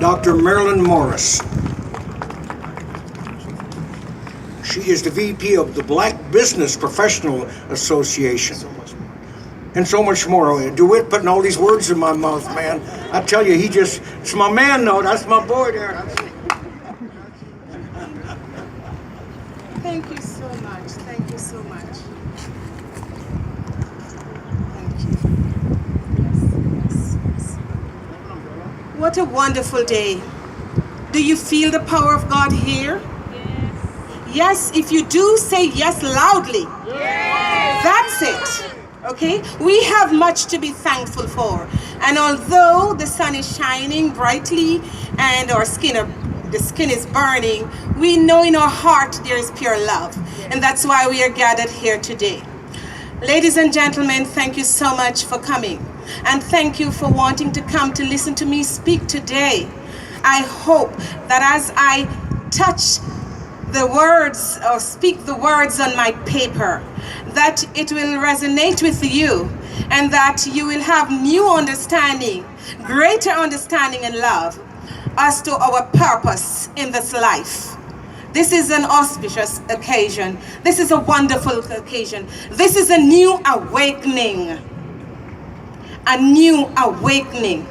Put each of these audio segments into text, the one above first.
Dr. Marlyn Morris. She is the VP of the Black Business Professional Association. And so much more. DeWitt putting all these words in my mouth, man. I tell you, it's my man, though. That's my boy there. Thank you so much. Thank you so much. Thank you. Yes. What a wonderful day. Do you feel the power of God here? Yes, if you do, say yes loudly. Yes. That's it. Okay? We have much to be thankful for. And although the sun is shining brightly and the skin is burning, we know in our heart there is pure love. And that's why we are gathered here today. Ladies and gentlemen, thank you so much for coming. And thank you for wanting to come to listen to me speak today. I hope that as I touch the words or speak the words on my paper, that it will resonate with you and that you will have new understanding, greater understanding and love as to our purpose in this life. This is an auspicious occasion. This is a wonderful occasion. This is a new awakening. A new awakening.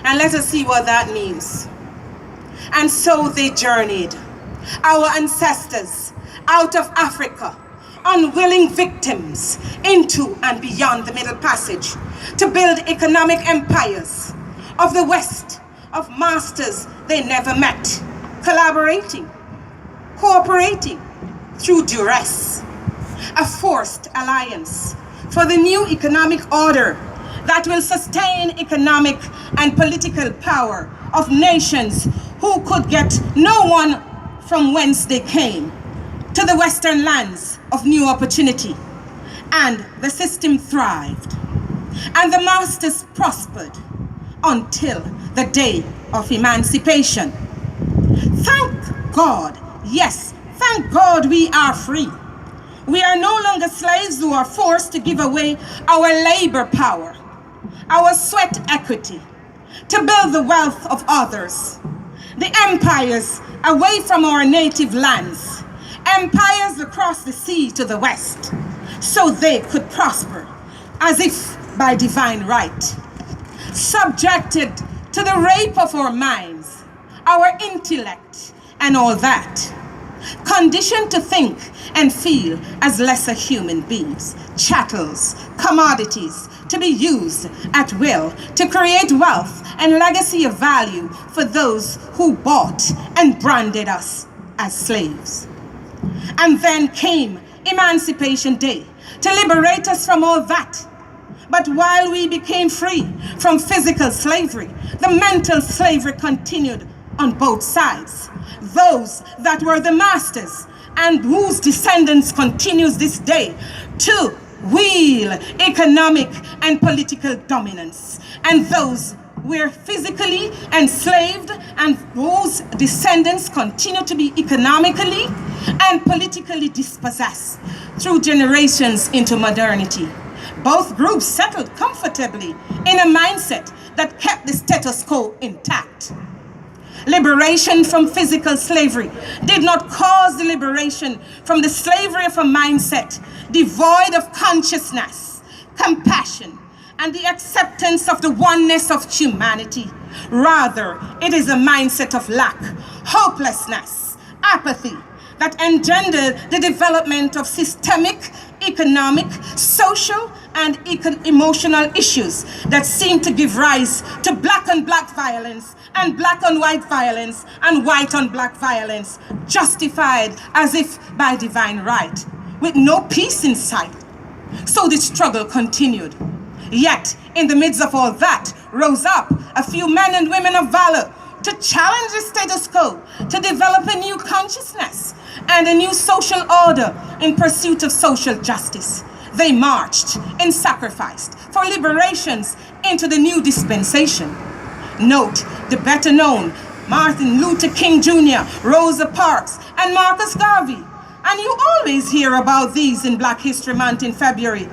And let us see what that means. And so they journeyed. Our ancestors out of Africa, unwilling victims into and beyond the Middle Passage to build economic empires of the West, of masters they never met, collaborating, cooperating through duress, a forced alliance for the new economic order that will sustain economic and political power of nations who could get no one from whence they came to the Western lands of new opportunity. And the system thrived. And the masters prospered until the day of emancipation. Thank God, yes, thank God we are free. We are no longer slaves who are forced to give away our labor power, our sweat equity, to build the wealth of others. The empires away from our native lands, empires across the sea to the west, so they could prosper as if by divine right, subjected to the rape of our minds, our intellect, and all that, conditioned to think and feel as lesser human beings, chattels, commodities, to be used at will to create wealth and legacy of value for those who bought and branded us as slaves. And then came Emancipation Day to liberate us from all that. But while we became free from physical slavery, the mental slavery continued on both sides. Those that were the masters and whose descendants continues this day to wield economic and political dominance, and those were physically enslaved and whose descendants continue to be economically and politically dispossessed through generations into modernity. Both groups settled comfortably in a mindset that kept the status quo intact. Liberation from physical slavery did not cause the liberation from the slavery of a mindset devoid of consciousness, compassion, and the acceptance of the oneness of humanity. Rather, it is a mindset of lack, hopelessness, apathy that engendered the development of systemic, economic, social, and emotional issues that seem to give rise to black on black violence and black on white violence and white on black violence, justified as if by divine right, with no peace in sight. So the struggle continued. Yet, in the midst of all that, rose up a few men and women of valor to challenge the status quo, to develop a new consciousness and a new social order in pursuit of social justice. They marched and sacrificed for liberations into the new dispensation. Note the better known Martin Luther King Jr., Rosa Parks, and Marcus Garvey. And you always hear about these in Black History Month in February.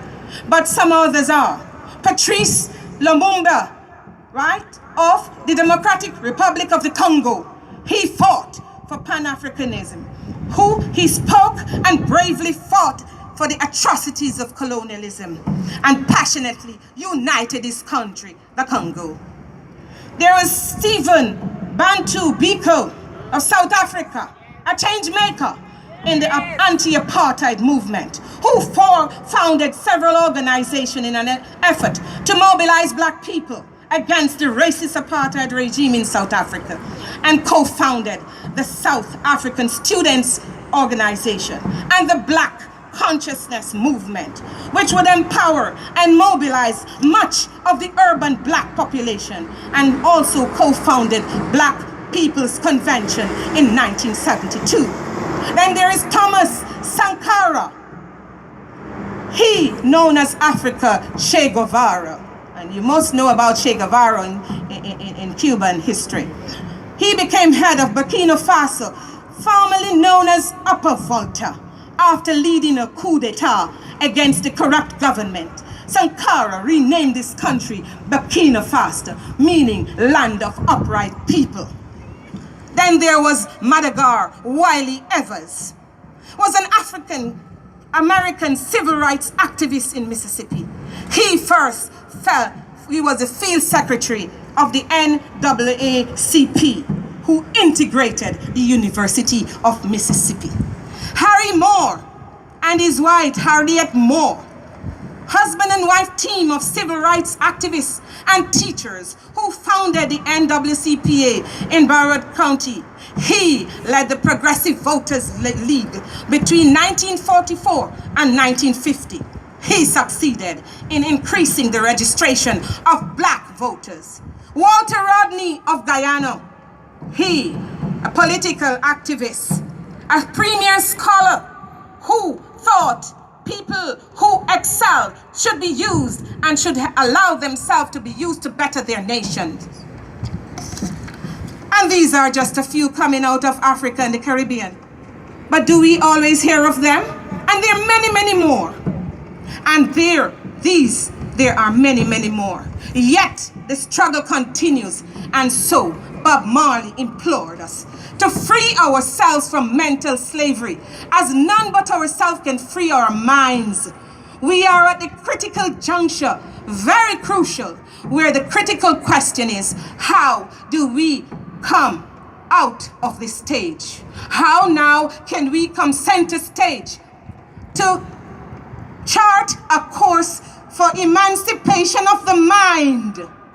But some others are Patrice Lumumba, right? of the Democratic Republic of the Congo, he fought for Pan-Africanism, who he spoke and bravely fought for the atrocities of colonialism and passionately united his country, the Congo. There was Stephen Bantu Biko of South Africa, a change maker in the anti-apartheid movement, who founded several organizations in an effort to mobilize black people against the racist apartheid regime in South Africa, and co-founded the South African Students Organization and the Black Consciousness Movement, which would empower and mobilize much of the urban black population, and also co-founded Black People's Convention in 1972. Then there is Thomas Sankara. He, known as Africa Che Guevara, and you must know about Che Guevara in Cuban history. He became head of Burkina Faso, formerly known as Upper Volta, after leading a coup d'etat against the corrupt government. Sankara renamed this country Burkina Faso, meaning land of upright people. Then there was Madagar Wiley Evers, was an African-American civil rights activist in Mississippi. He was the field secretary of the NAACP, who integrated the University of Mississippi. Harry Moore and his wife Harriet Moore, husband and wife team of civil rights activists and teachers who founded the NAACP in Broward County. He led the Progressive Voters League between 1944 and 1950. He succeeded in increasing the registration of black voters. Walter Rodney of Guyana, he, a political activist, a premier scholar who thought people who excel should be used and should allow themselves to be used to better their nations. And these are just a few coming out of Africa and the Caribbean. But do we always hear of them? And there are many, many more. And there are many, many more. Yet the struggle continues. And so Bob Marley implored us to free ourselves from mental slavery, as none but ourselves can free our minds. We are at the critical juncture, very crucial, where the critical question is, how do we come out of this stage? How now can we come center stage to chart a course for emancipation of the mind?